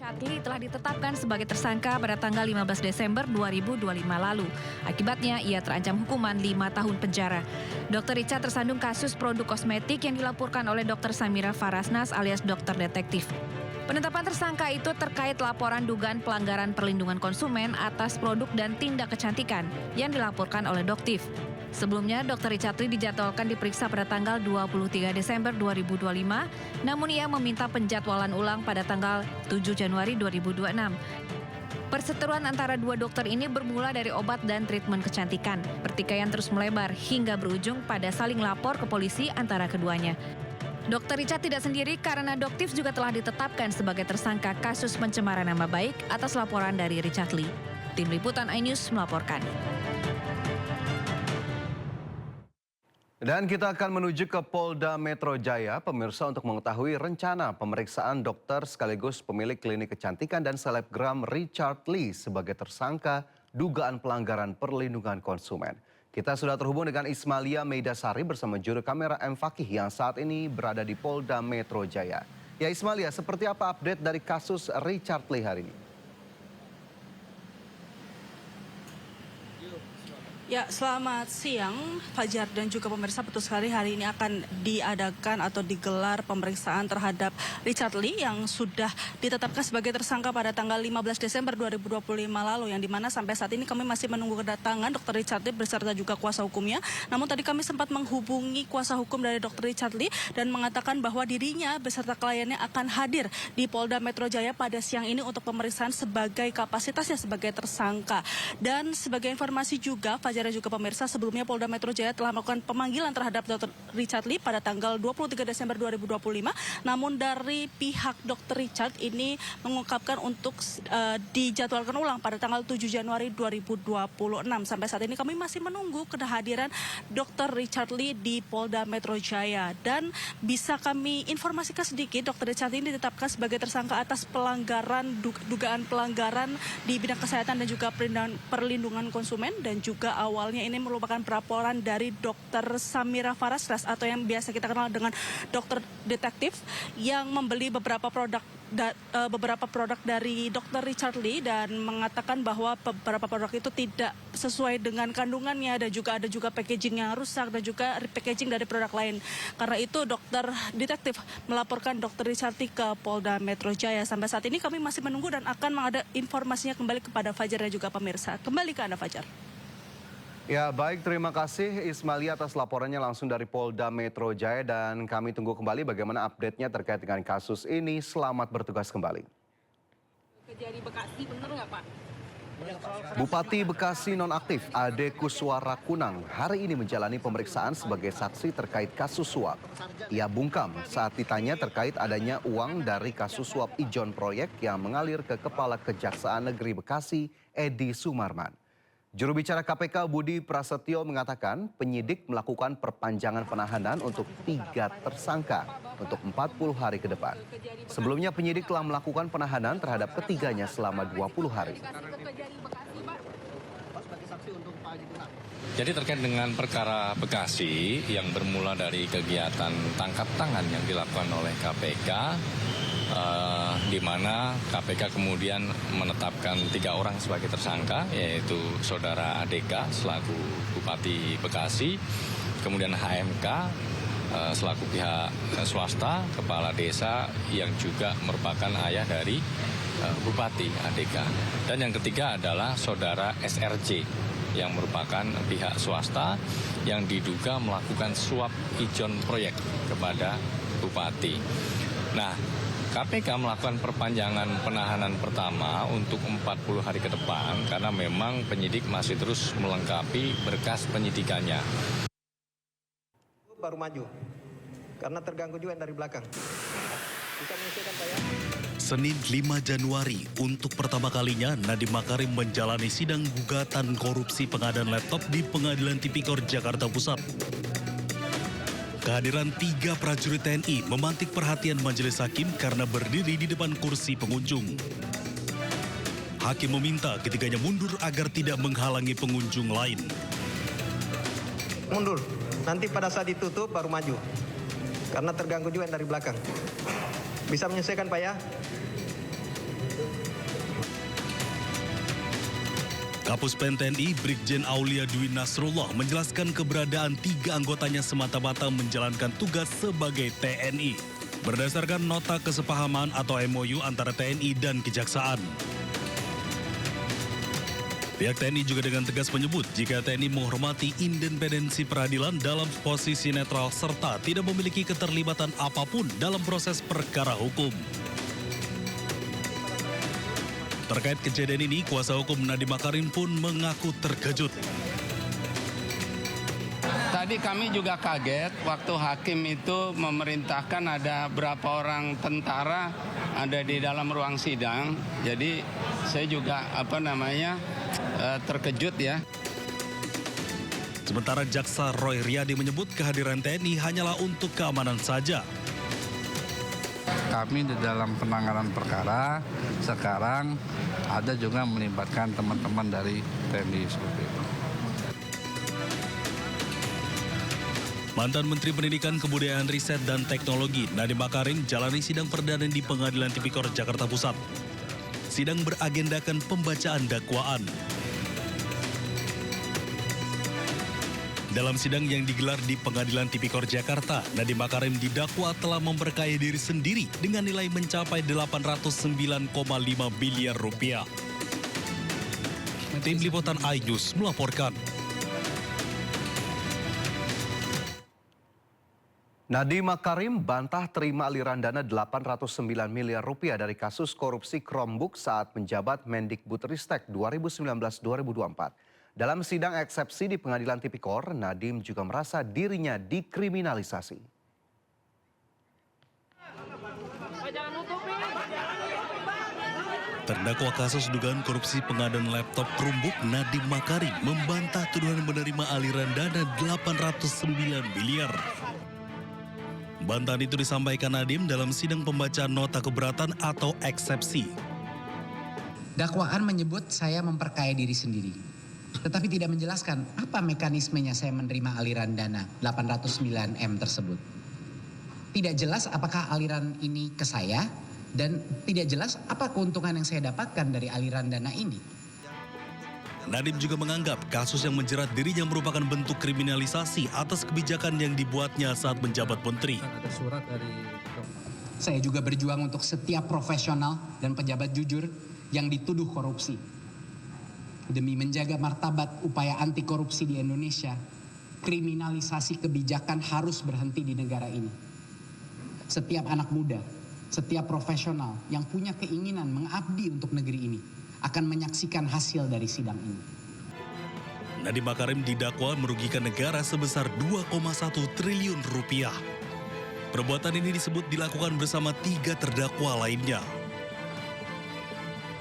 Chatli telah ditetapkan sebagai tersangka pada tanggal 15 Desember 2025 lalu. Akibatnya, ia terancam hukuman 5 tahun penjara. Dr. Richard tersandung kasus produk kosmetik yang dilaporkan oleh Dr. Samira Farasnas alias Dokter Detektif. Penetapan tersangka itu terkait laporan dugaan pelanggaran perlindungan konsumen atas produk dan tindak kecantikan yang dilaporkan oleh Doktif. Sebelumnya, Dr. Richardli dijadwalkan diperiksa pada tanggal 23 Desember 2025, namun ia meminta penjadwalan ulang pada tanggal 7 Januari 2026. Perseteruan antara dua dokter ini bermula dari obat dan treatmen kecantikan. Pertikaian terus melebar hingga berujung pada saling lapor ke polisi antara keduanya. Dr. Richard tidak sendiri karena Doktif juga telah ditetapkan sebagai tersangka kasus pencemaran nama baik atas laporan dari Richardli. Tim Liputan iNews melaporkan. Dan kita akan menuju ke Polda Metro Jaya, pemirsa, untuk mengetahui rencana pemeriksaan dokter sekaligus pemilik klinik kecantikan dan selebgram Richard Lee sebagai tersangka dugaan pelanggaran perlindungan konsumen. Kita sudah terhubung dengan Ismalia Meidasari bersama juru kamera M. Fakih yang saat ini berada di Polda Metro Jaya. Ya Ismalia, seperti apa update dari kasus Richard Lee hari ini? Ya, selamat siang Fajar dan juga pemirsa. Betul sekali, hari ini akan diadakan atau digelar pemeriksaan terhadap Richard Lee yang sudah ditetapkan sebagai tersangka pada tanggal 15 Desember 2025 lalu, yang dimana sampai saat ini kami masih menunggu kedatangan Dr. Richard Lee beserta juga kuasa hukumnya. Namun tadi kami sempat menghubungi kuasa hukum dari Dr. Richard Lee dan mengatakan bahwa dirinya beserta kliennya akan hadir di Polda Metro Jaya pada siang ini untuk pemeriksaan sebagai kapasitasnya sebagai tersangka. Dan sebagai informasi juga Fajar dan juga pemirsa, sebelumnya Polda Metro Jaya telah melakukan pemanggilan terhadap Dr. Richard Lee pada tanggal 23 Desember 2025. Namun dari pihak Dr. Richard ini mengungkapkan untuk dijadwalkan ulang pada tanggal 7 Januari 2026. Sampai saat ini kami masih menunggu kehadiran Dr. Richard Lee di Polda Metro Jaya. Dan bisa kami informasikan sedikit, Dr. Richard Lee ditetapkan sebagai tersangka atas dugaan pelanggaran di bidang kesehatan dan juga perlindungan konsumen, dan juga awalnya ini merupakan pelaporan dari Dr. Samira Farasnas atau yang biasa kita kenal dengan Dokter Detektif yang membeli beberapa produk dari Dr. Richard Lee dan mengatakan bahwa beberapa produk itu tidak sesuai dengan kandungannya dan juga ada juga packaging yang rusak dan juga packaging dari produk lain. Karena itu Dokter Detektif melaporkan Dr. Richard Lee ke Polda Metro Jaya. Sampai saat ini kami masih menunggu dan akan mengada informasinya kembali kepada Fajar dan juga pemirsa. Kembali ke Anda, Fajar. Ya baik, terima kasih Ismalia atas laporannya langsung dari Polda Metro Jaya, dan kami tunggu kembali bagaimana update-nya terkait dengan kasus ini. Selamat bertugas kembali. Kejadian Bekasi benar nggak Pak? Bupati Bekasi nonaktif Ade Kuswara Kunang hari ini menjalani pemeriksaan sebagai saksi terkait kasus suap. Ia bungkam saat ditanya terkait adanya uang dari kasus suap ijon proyek yang mengalir ke Kepala Kejaksaan Negeri Bekasi, Edi Sumarman. Juru bicara KPK Budi Prasetyo mengatakan penyidik melakukan perpanjangan penahanan untuk 3 tersangka untuk 40 hari ke depan. Sebelumnya penyidik telah melakukan penahanan terhadap ketiganya selama 20 hari. Jadi terkait dengan perkara Bekasi yang bermula dari kegiatan tangkap tangan yang dilakukan oleh KPK, di mana KPK kemudian menetapkan 3 orang sebagai tersangka, yaitu Saudara ADK selaku Bupati Bekasi, kemudian HMK selaku pihak swasta, kepala desa yang juga merupakan ayah dari Bupati ADK. Dan yang ketiga adalah Saudara SRJ yang merupakan pihak swasta yang diduga melakukan suap ijon proyek kepada Bupati. Nah, KPK melakukan perpanjangan penahanan pertama untuk 40 hari ke depan karena memang penyidik masih terus melengkapi berkas penyidikannya. Baru maju, karena terganggu juga dari belakang. Bisa menyelesaikan Pak ya? Senin 5 Januari, untuk pertama kalinya Nadiem Makarim menjalani sidang gugatan korupsi pengadaan laptop di Pengadilan Tipikor Jakarta Pusat. Kehadiran 3 prajurit TNI memantik perhatian majelis hakim karena berdiri di depan kursi pengunjung. Hakim meminta ketiganya mundur agar tidak menghalangi pengunjung lain. Mundur, nanti pada saat ditutup baru maju. Karena terganggu juga dari belakang. Bisa menyelesaikan Pak ya? Kapus Pen TNI Brigjen Aulia Dwi Nasrullah menjelaskan keberadaan 3 anggotanya semata-mata menjalankan tugas sebagai TNI. Berdasarkan nota kesepahaman atau MOU antara TNI dan Kejaksaan. Pihak TNI juga dengan tegas menyebut jika TNI menghormati independensi peradilan dalam posisi netral serta tidak memiliki keterlibatan apapun dalam proses perkara hukum. Terkait kejadian ini, kuasa hukum Nadiem Makarim pun mengaku terkejut. Tadi kami juga kaget waktu hakim itu memerintahkan ada berapa orang tentara ada di dalam ruang sidang. Jadi saya juga terkejut ya. Sementara Jaksa Roy Riyadi menyebut kehadiran TNI hanyalah untuk keamanan saja. Kami di dalam penanganan perkara sekarang ada juga melibatkan teman-teman dari TNI seperti itu. Mantan Menteri Pendidikan, Kebudayaan, Riset, dan Teknologi Nadiem Makarim jalani sidang perdana di Pengadilan Tipikor Jakarta Pusat. Sidang beragendakan pembacaan dakwaan. Dalam sidang yang digelar di Pengadilan Tipikor Jakarta, Nadiem Makarim didakwa telah memperkaya diri sendiri dengan nilai mencapai 809,5 miliar rupiah. Tim Liputan iNews melaporkan. Nadiem Makarim bantah terima aliran dana 809 miliar rupiah dari kasus korupsi Chromebook saat menjabat Mendikbudristek 2019-2024. Dalam sidang eksepsi di Pengadilan Tipikor, Nadiem juga merasa dirinya dikriminalisasi. Terdakwa kasus dugaan korupsi pengadaan laptop Chromebook, Nadiem Makarim membantah tuduhan menerima aliran dana 809 miliar. Bantahan itu disampaikan Nadiem dalam sidang pembacaan nota keberatan atau eksepsi. Dakwaan menyebut saya memperkaya diri sendiri, tetapi tidak menjelaskan apa mekanismenya saya menerima aliran dana 809M tersebut. Tidak jelas apakah aliran ini ke saya dan tidak jelas apa keuntungan yang saya dapatkan dari aliran dana ini. Nadiem juga menganggap kasus yang menjerat dirinya merupakan bentuk kriminalisasi atas kebijakan yang dibuatnya saat menjabat menteri. Saya juga berjuang untuk setiap profesional dan pejabat jujur yang dituduh korupsi. Demi menjaga martabat upaya anti korupsi di Indonesia, kriminalisasi kebijakan harus berhenti di negara ini. Setiap anak muda, setiap profesional yang punya keinginan mengabdi untuk negeri ini akan menyaksikan hasil dari sidang ini. Nadiem Makarim didakwa merugikan negara sebesar 2,1 triliun rupiah. Perbuatan ini disebut dilakukan bersama 3 terdakwa lainnya.